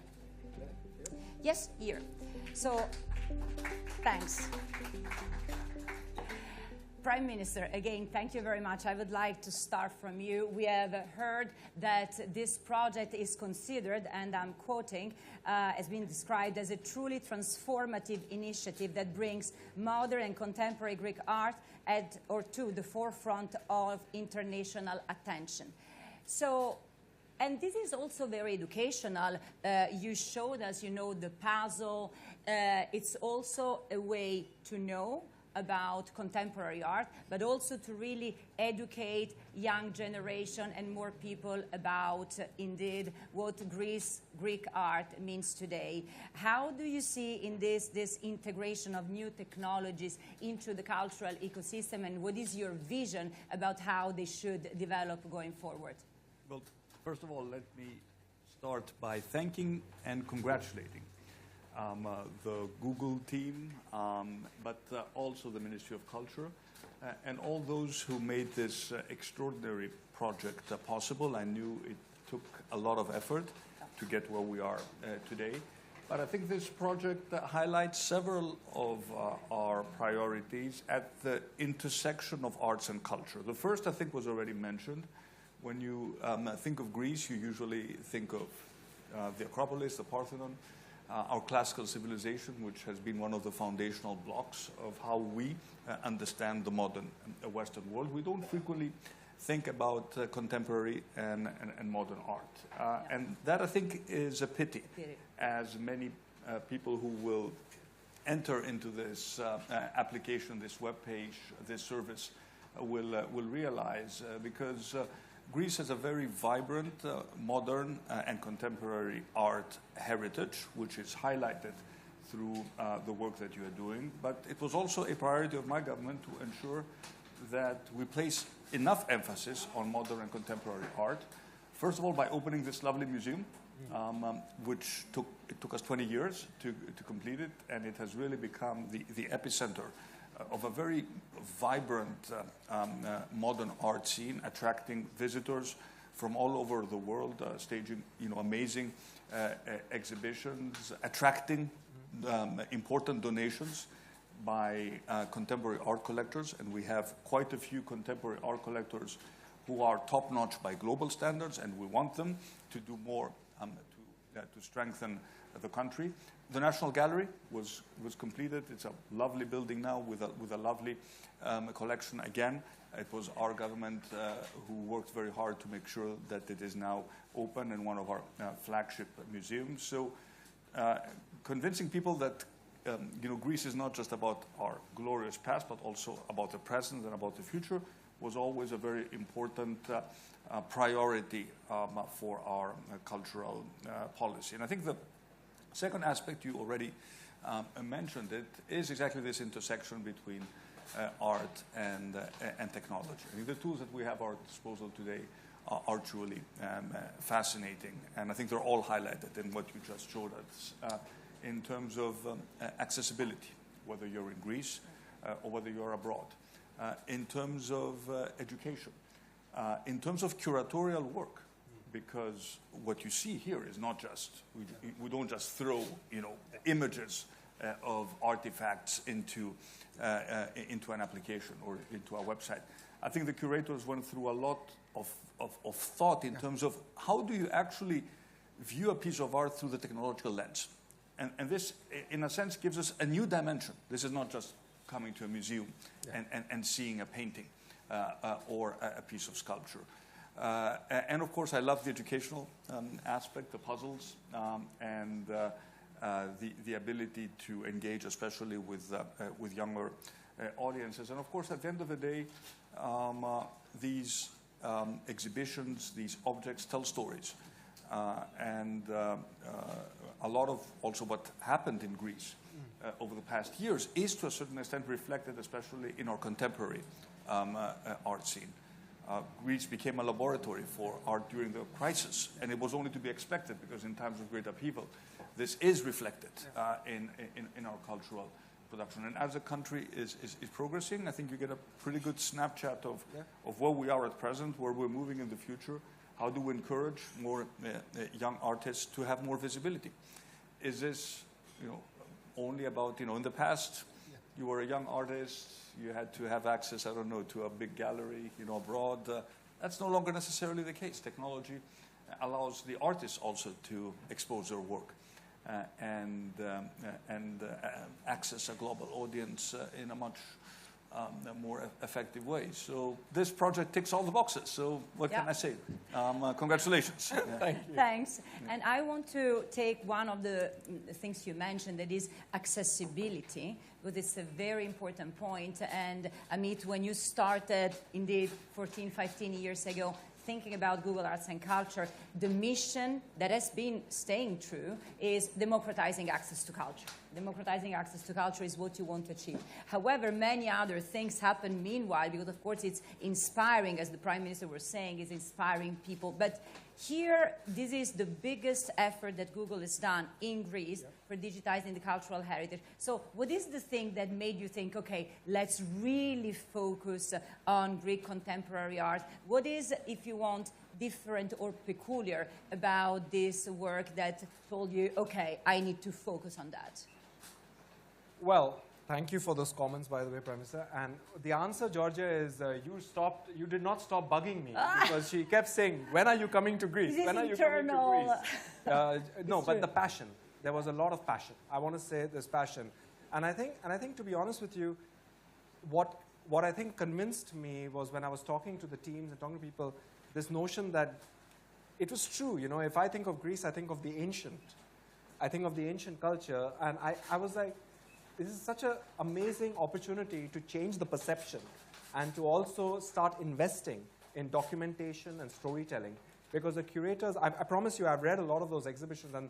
Yes, here. So, thanks. Prime Minister, again, thank you very much. I would like to start from you. We have heard that this project is considered, and I'm quoting, has been described as a truly transformative initiative that brings modern and contemporary Greek art to the forefront of international attention. So, and this is also very educational. You showed us, the puzzle. It's also a way to know about contemporary art, but also to really educate young generation and more people about, indeed, what Greek art means today. How do you see in this integration of new technologies into the cultural ecosystem, and what is your vision about how they should develop going forward? Well, first of all, let me start by thanking and congratulating the Google team, but also the Ministry of Culture, and all those who made this extraordinary project possible. I knew it took a lot of effort to get where we are today, but I think this project highlights several of our priorities at the intersection of arts and culture. The first, I think, was already mentioned. When you think of Greece, you usually think of the Acropolis, the Parthenon, our classical civilization, which has been one of the foundational blocks of how we understand the modern Western world. We don't frequently think about contemporary and modern art. And that, I think, is a pity, as many people who will enter into this application, this webpage, this service, will realize, because Greece has a very vibrant, modern, and contemporary art heritage, which is highlighted through the work that you are doing. But it was also a priority of my government to ensure that we place enough emphasis on modern and contemporary art. First of all, by opening this lovely museum, which took us 20 years to complete it, and it has really become the epicenter of a very vibrant modern art scene, attracting visitors from all over the world, staging amazing exhibitions, attracting important donations by contemporary art collectors, and we have quite a few contemporary art collectors who are top-notch by global standards, and we want them to do more to strengthen the country. The National Gallery was completed. It's a lovely building now with a lovely collection. Again, it was our government who worked very hard to make sure that it is now open in one of our flagship museums. So convincing people that Greece is not just about our glorious past, but also about the present and about the future was always a very important priority for our cultural policy. And I think the second aspect you already mentioned it is exactly this intersection between art and technology. I think the tools that we have at our disposal today are truly fascinating, and I think they're all highlighted in what you just showed us in terms of accessibility, whether you're in Greece or whether you're abroad, in terms of education, in terms of curatorial work, because what you see here is not just, we don't just throw images of artifacts into an application or into a website. I think the curators went through a lot of thought in terms of how do you actually view a piece of art through the technological lens. And this, in a sense, gives us a new dimension. This is not just coming to a museum and seeing a painting or a piece of sculpture. And of course, I love the educational aspect, the puzzles, and the ability to engage, especially with younger audiences. And of course, at the end of the day, these exhibitions, these objects tell stories. And a lot of also what happened in Greece over the past years is to a certain extent reflected, especially in our contemporary art scene. Greece became a laboratory for art during the crisis, and it was only to be expected because in times of great upheaval, this is reflected in our cultural production. And as the country is progressing, I think you get a pretty good snapshot of where we are at present, where we're moving in the future. How do we encourage more young artists to have more visibility? Is this, only about, in the past, you were a young artist, you had to have access, I don't know, to a big gallery, abroad. That's no longer necessarily the case. Technology allows the artists also to expose their work and access a global audience in a much more effective way. So this project ticks all the boxes. So what can I say? Congratulations. Thank you. Thanks. And I want to take one of the things you mentioned, that is accessibility, because it's a very important point. And Amit, when you started, indeed, 14, 15 years ago, thinking about Google Arts and Culture, the mission that has been staying true is democratizing access to culture. Democratizing access to culture is what you want to achieve. However, many other things happen meanwhile, because of course it's inspiring, as the Prime Minister was saying, it's inspiring people. But here, this is the biggest effort that Google has done in Greece for digitizing the cultural heritage. So what is the thing that made you think, okay, let's really focus on Greek contemporary art? What is, if you want, different or peculiar about this work that told you, okay, I need to focus on that? Well, thank you for those comments, by the way, Prime Minister. And the answer, Georgia, is you did not stop bugging me because she kept saying, when are you coming to Greece? When are you coming to Greece? No, but the passion. There was a lot of passion. I want to say there's passion. And I think, to be honest with you, what I think convinced me was when I was talking to the teams and talking to people, this notion that it was true. If I think of Greece, I think of the ancient. I think of the ancient culture. And I was like, this is such an amazing opportunity to change the perception and to also start investing in documentation and storytelling. Because the curators, I promise you, I've read a lot of those exhibitions, and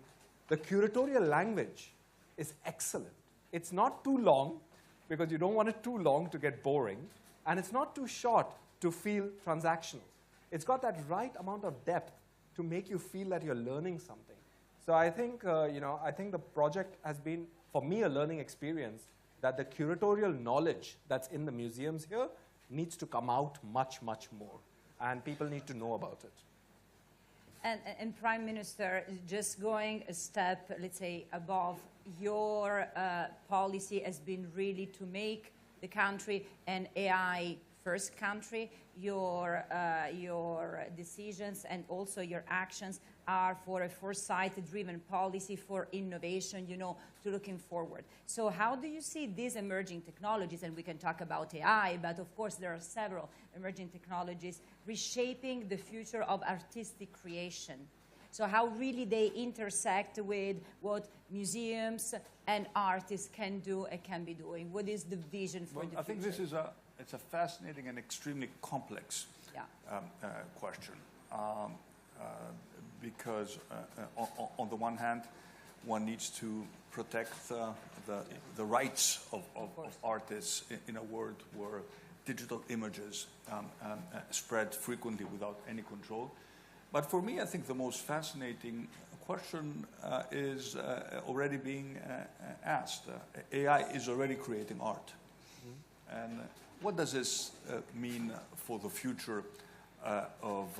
the curatorial language is excellent. It's not too long, because you don't want it too long to get boring, and it's not too short to feel transactional. It's got that right amount of depth to make you feel that you're learning something. So I think, I think the project has been, for me, a learning experience that the curatorial knowledge that's in the museums here needs to come out much, much more. And people need to know about it. And Prime Minister, just going a step, let's say, above your policy has been really to make the country an AI first country. Your decisions and also your actions are for a foresight-driven policy for innovation, you know, to looking forward. So how do you see these emerging technologies, and we can talk about AI, but of course there are several emerging technologies reshaping the future of artistic creation? So how really they intersect with what museums and artists can do and can be doing? What is the vision for the future? I think this is it's a fascinating and extremely complex question. Because on the one hand, one needs to protect the rights of artists in a world where digital images spread frequently without any control. But for me, I think the most fascinating question is already being asked. AI is already creating art. And what does this mean for the future of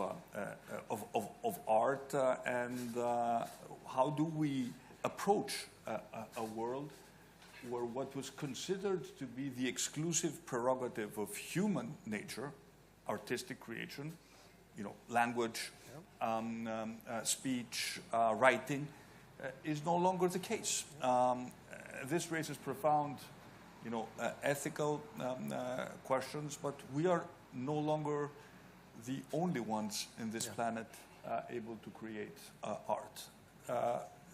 art, and how do we approach a world where what was considered to be the exclusive prerogative of human nature, artistic creation, you know, language, speech, writing, is no longer the case. This raises profound, you know, ethical questions, but we are no longer the only ones in this planet able to create art.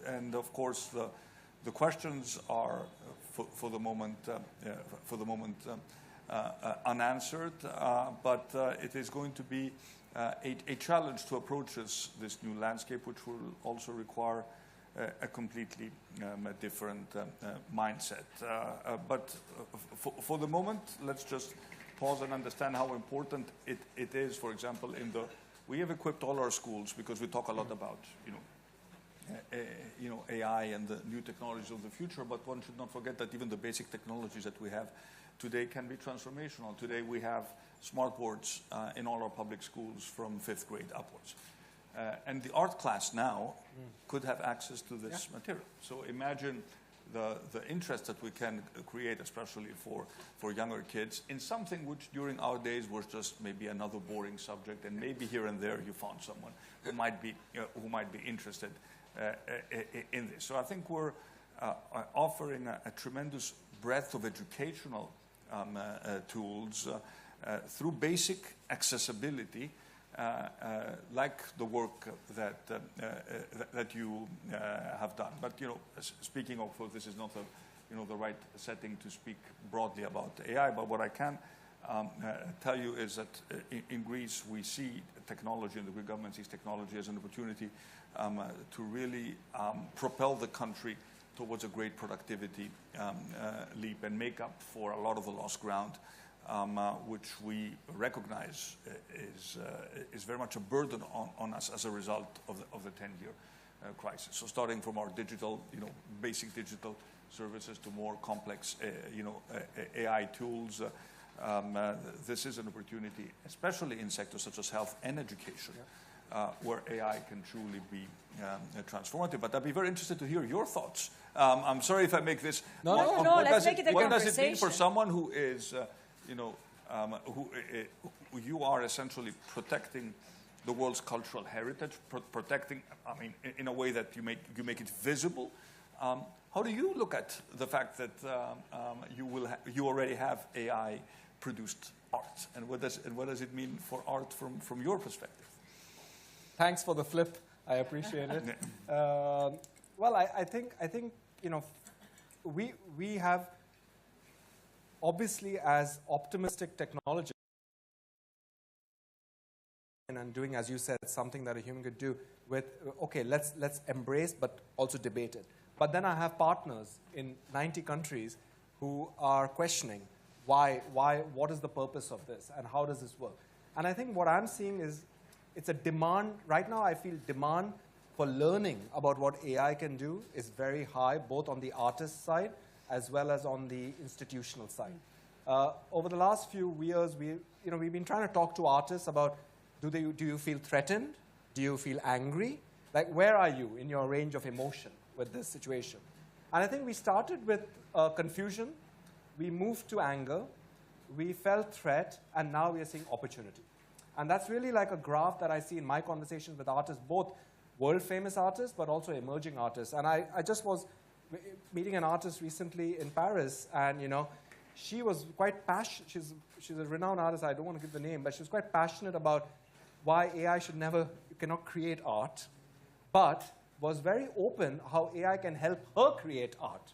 And of course, the questions are, for the moment, unanswered. But it is going to be a challenge to approach this new landscape, which will also require a completely different mindset. But for the moment, let's just pause and understand how important it is. For example, we have equipped all our schools, because we talk a lot about AI and the new technologies of the future. But one should not forget that even the basic technologies that we have today can be transformational. Today we have smart boards in all our public schools from 5th grade upwards. And the art class now could have access to this material. So imagine the interest that we can create, especially for younger kids, in something which during our days was just maybe another boring subject, and maybe here and there you found someone who might be interested in this. So I think we're offering a tremendous breadth of educational tools through basic accessibility, like the work that you have done. But speaking of, this is not the right setting to speak broadly about AI. But what I can tell you is that in Greece we see technology, and the Greek government sees technology as an opportunity to really propel the country towards a great productivity leap and make up for a lot of the lost ground, which we recognize is very much a burden on us as a result of the 10-year crisis. So starting from our digital, basic digital services to more complex, AI tools, this is an opportunity, especially in sectors such as health and education, where AI can truly be transformative. But I'd be very interested to hear your thoughts. I'm sorry if I make this. No, let's make it a conversation. What does it mean for someone who is, who you are essentially protecting the world's cultural heritage, protecting, in a way that you make it visible? How do you look at the fact that you already have AI-produced art, and what does it mean for art from your perspective? Thanks for the flip. I appreciate it. Well, I think we have, obviously, as optimistic technologists, and doing, as you said, something that a human could do with, okay, let's embrace, but also debate it. But then I have partners in 90 countries who are questioning why, what is the purpose of this, and how does this work? And I think what I'm seeing is it's a demand. Right now, I feel demand for learning about what AI can do is very high, both on the artist side as well as on the institutional side. Over the last few years, we've been trying to talk to artists about, do you feel threatened? Do you feel angry? Like, where are you in your range of emotion with this situation? And I think we started with confusion, we moved to anger, we felt threat, and now we are seeing opportunity. And that's really like a graph that I see in my conversations with artists, both world-famous artists, but also emerging artists. And I just was meeting an artist recently in Paris, and she was quite passionate. She's a renowned artist. I don't want to give the name, but she was quite passionate about why AI cannot create art, but was very open how AI can help her create art.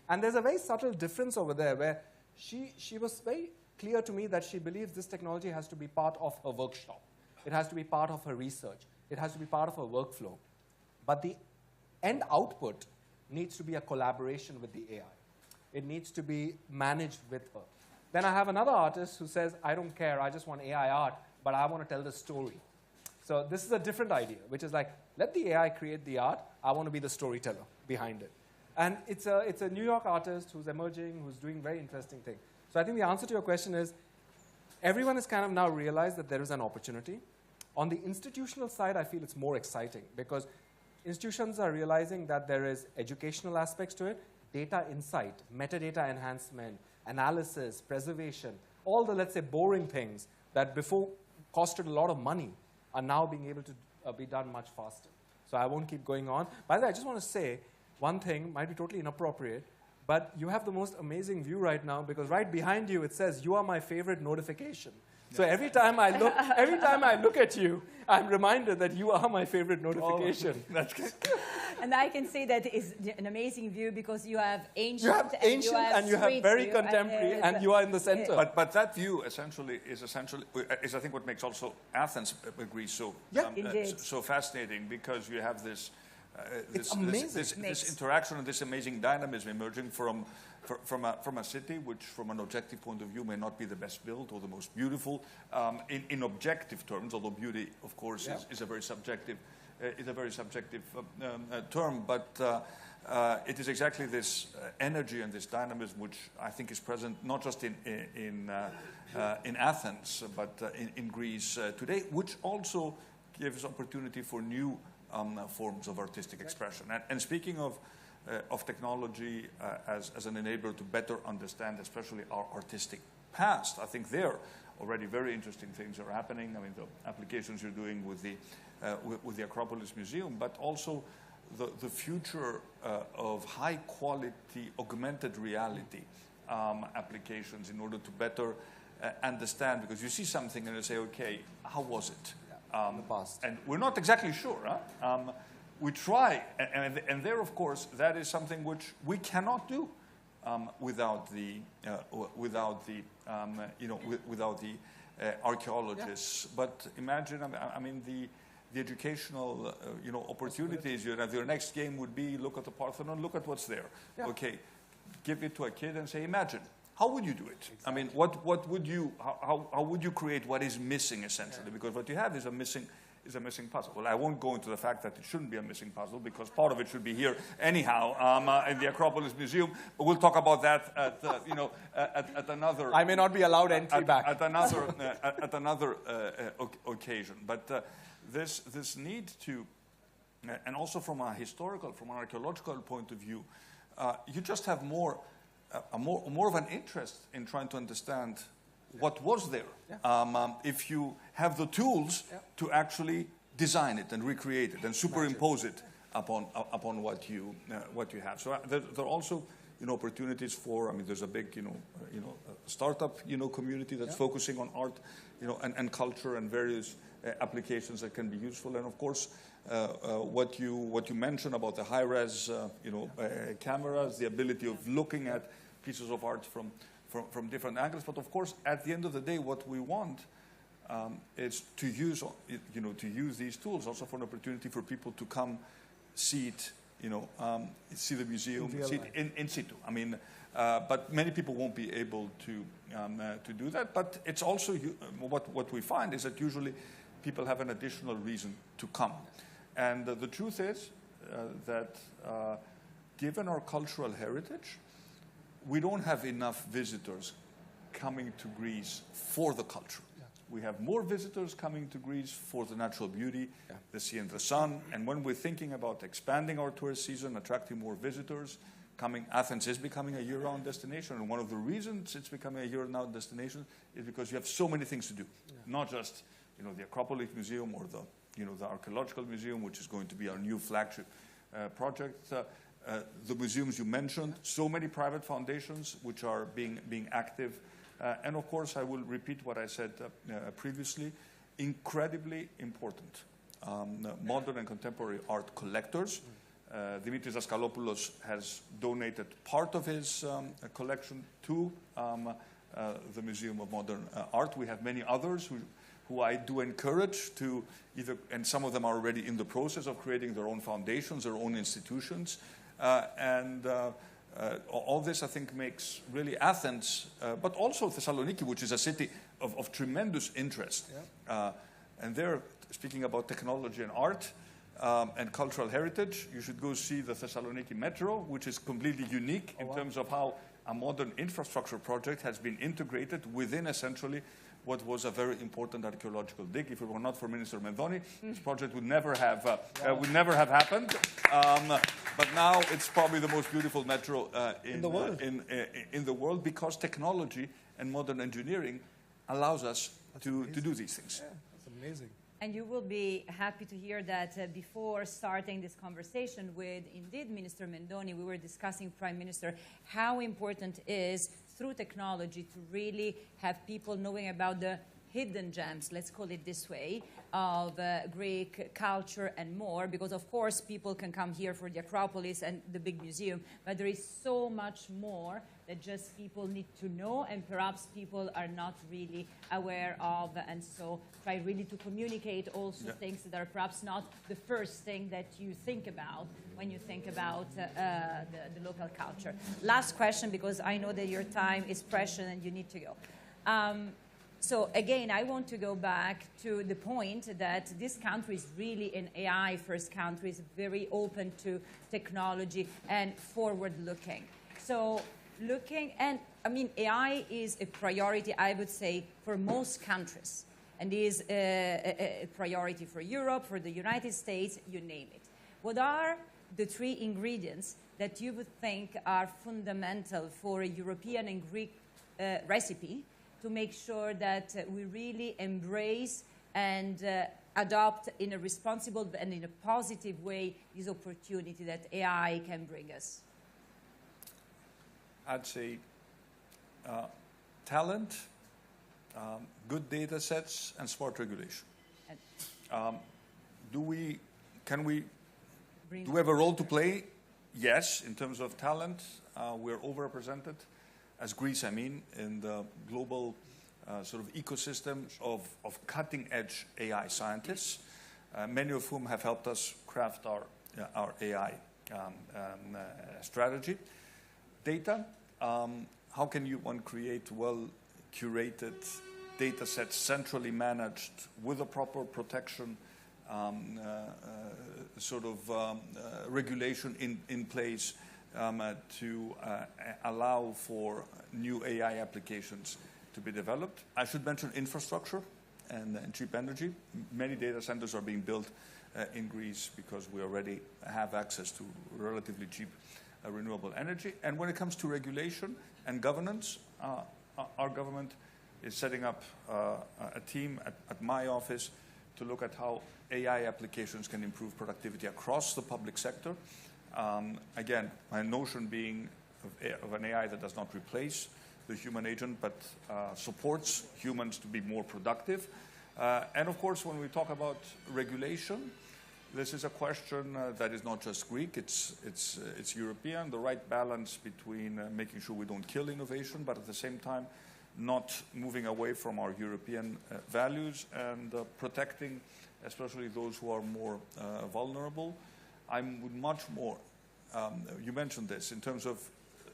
And there's a very subtle difference over there where she was very clear to me that she believes this technology has to be part of her workshop. It has to be part of her research. It has to be part of her workflow. But the end output needs to be a collaboration with the AI. It needs to be managed with her. Then I have another artist who says, I don't care, I just want AI art, but I want to tell the story. So this is a different idea, which is like, let the AI create the art, I want to be the storyteller behind it. And it's a New York artist who's emerging, who's doing very interesting things. So I think the answer to your question is, everyone has kind of now realized that there is an opportunity. On the institutional side, I feel it's more exciting because institutions are realizing that there is educational aspects to it, data insight, metadata enhancement, analysis, preservation, all the, let's say, boring things that before costed a lot of money are now being able to be done much faster. So I won't keep going on. By the way, I just want to say one thing, might be totally inappropriate, but you have the most amazing view right now because right behind you it says, you are my favorite notification. So every time I look at you, I'm reminded that you are my favorite notification. Oh, that's good. And I can say that is an amazing view because you have ancient, and you have very contemporary, and you are in the center. But that view is I think what makes also Athens Greece so fascinating because you have this interaction and this amazing dynamism emerging from a city which, from an objective point of view, may not be the best built or the most beautiful in objective terms, although beauty, of course, is a very subjective term. But it is exactly this energy and this dynamism which I think is present not just in Athens, but in Greece today, which also gives opportunity for new forms of artistic expression. And speaking of technology as an enabler to better understand, especially our artistic past, I think there already very interesting things are happening. I mean, the applications you're doing with the Acropolis Museum, but also the future of high-quality augmented reality applications in order to better understand, because you see something and you say, okay, how was it? The past. And we're not exactly sure. We try, and there, of course, that is something which we cannot do without the archaeologists. But imagine, I mean, the educational opportunities. Your next game would be look at the Parthenon, look at what's there. Yeah. Okay, give it to a kid and say, imagine. How would you do it? Exactly. I mean, what would you? How would you create what is missing essentially? Yeah. Because what you have is a missing puzzle. Well, I won't go into the fact that it shouldn't be a missing puzzle because part of it should be here anyhow in the Acropolis Museum. But we'll talk about that at another. I may not be allowed entry back at another occasion. But this need to, and also from an archaeological point of view, you just have more of an interest in trying to understand what was there. Yeah. If you have the tools to actually design it and recreate it and superimpose it upon what you have. So there are also opportunities for. I mean, there's a big startup community that's focusing on art, and culture and various applications that can be useful. And of course, what you mentioned about the high-res cameras, the ability of looking at pieces of art from different angles. But of course, at the end of the day, what we want is to use these tools also for an opportunity for people to come see it, see the museum, see it in situ. I mean, but many people won't be able to do that. But it's also what we find is that usually people have an additional reason to come. And the truth is that given our cultural heritage, we don't have enough visitors coming to Greece for the culture. Yeah. We have more visitors coming to Greece for the natural beauty, the sea and the sun. And when we're thinking about expanding our tourist season, attracting more visitors, Athens is becoming a year-round destination, and one of the reasons it's becoming a year-round destination is because you have so many things to do, not just the Acropolis Museum or the Archaeological Museum, which is going to be our new flagship project. The museums you mentioned, so many private foundations which are being active, and of course I will repeat what I said previously. Incredibly important modern and contemporary art collectors. Dimitris Daskalopoulos has donated part of his collection to the Museum of Modern Art. We have many others who I do encourage to either, and some of them are already in the process of creating their own foundations, their own institutions. All this, I think, makes really Athens, but also Thessaloniki, which is a city of tremendous interest. Yeah. And there, speaking about technology and art and cultural heritage, you should go see the Thessaloniki Metro, which is completely unique in terms of how a modern infrastructure project has been integrated within, essentially, what was a very important archaeological dig. If it were not for Minister Mendoni, this project would never have happened. But now it's probably the most beautiful metro in the world because technology and modern engineering allows us to do these things. Yeah, that's amazing. And you will be happy to hear that before starting this conversation with, indeed, Minister Mendoni, we were discussing, Prime Minister, how important it is through technology to really have people knowing about the hidden gems, let's call it this way, of Greek culture and more, because of course people can come here for the Acropolis and the big museum, but there is so much more that just people need to know and perhaps people are not really aware of, and so try really to communicate also things that are perhaps not the first thing that you think about when you think about the local culture. Last question, because I know that your time is precious and you need to go. So again, I want to go back to the point that this country is really an AI-first country, is very open to technology and forward-looking. So looking, and I mean, AI is a priority, I would say, for most countries, and is a priority for Europe, for the United States, you name it. What are the three ingredients that you would think are fundamental for a European and Greek recipe to make sure that we really embrace and adopt in a responsible and in a positive way this opportunity that AI can bring us? I'd say talent, good data sets, and smart regulation. Do we have a role to play? Yes, in terms of talent, we're overrepresented. As Greece, I mean, in the global sort of ecosystem of cutting-edge AI scientists, many of whom have helped us craft our AI strategy. Data, how can one create well-curated data sets, centrally managed, with a proper protection, regulation in place, to allow for new AI applications to be developed. I should mention infrastructure and cheap energy. Many data centers are being built in Greece because we already have access to relatively cheap renewable energy. And when it comes to regulation and governance, our government is setting up a team at my office to look at how AI applications can improve productivity across the public sector. Again, my notion being of an AI that does not replace the human agent, but supports humans to be more productive. And of course, when we talk about regulation, this is a question that is not just Greek, it's European, the right balance between making sure we don't kill innovation, but at the same time, not moving away from our European values and protecting, especially those who are more vulnerable. I'm much more, you mentioned this, in terms of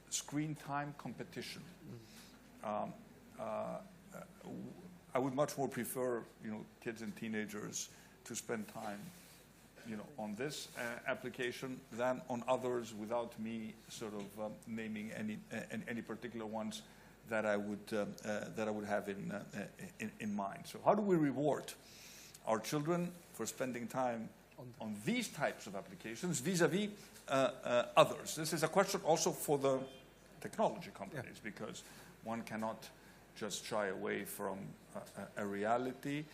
screen time competition. I would much more prefer, kids and teenagers to spend time, on this application than on others without me sort of naming any particular ones that I would have in mind. So how do we reward our children for spending time on these types of applications vis-a-vis others. This is a question also for the technology companies, because one cannot just shy away from a reality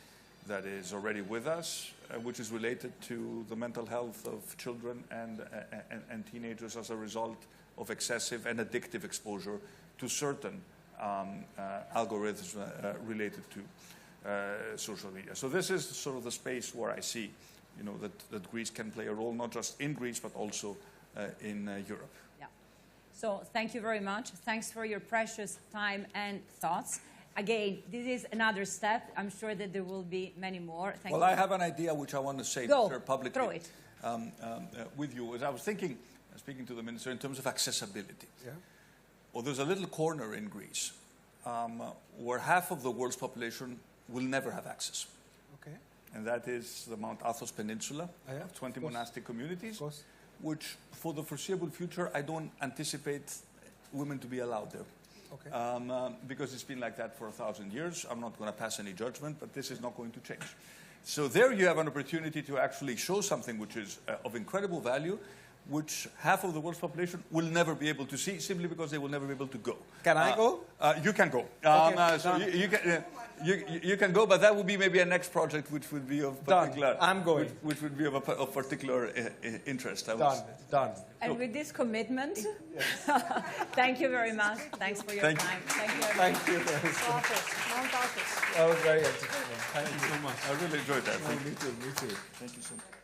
that is already with us, which is related to the mental health of children and teenagers as a result of excessive and addictive exposure to certain algorithms related to social media. So this is sort of the space where I see, that Greece can play a role, not just in Greece, but also in Europe. Yeah. So thank you very much. Thanks for your precious time and thoughts. Again, this is another step. I'm sure that there will be many more. Thank you. I have an idea which I want to say publicly. Throw it. With you. As I was thinking, speaking to the minister, in terms of accessibility. Yeah. Well, there's a little corner in Greece where half of the world's population will never have access. Okay. And that is the Mount Athos Peninsula, 20 monastic communities, which for the foreseeable future, I don't anticipate women to be allowed there. Okay. Because it's been like that for 1,000 years. I'm not going to pass any judgment, but this is not going to change. So there you have an opportunity to actually show something which is of incredible value, which half of the world's population will never be able to see, simply because they will never be able to go. Can I go? You can go. Okay, so you can go, but that would be maybe a next project which would be of particular. I'm going. Which would be of particular interest. Done. And with this commitment, thank you very much. Thanks for your time. Thank you. Thank you. Mount Athos. That was very entertaining. Thank you so much. I really enjoyed that. Me too. Thank you so much.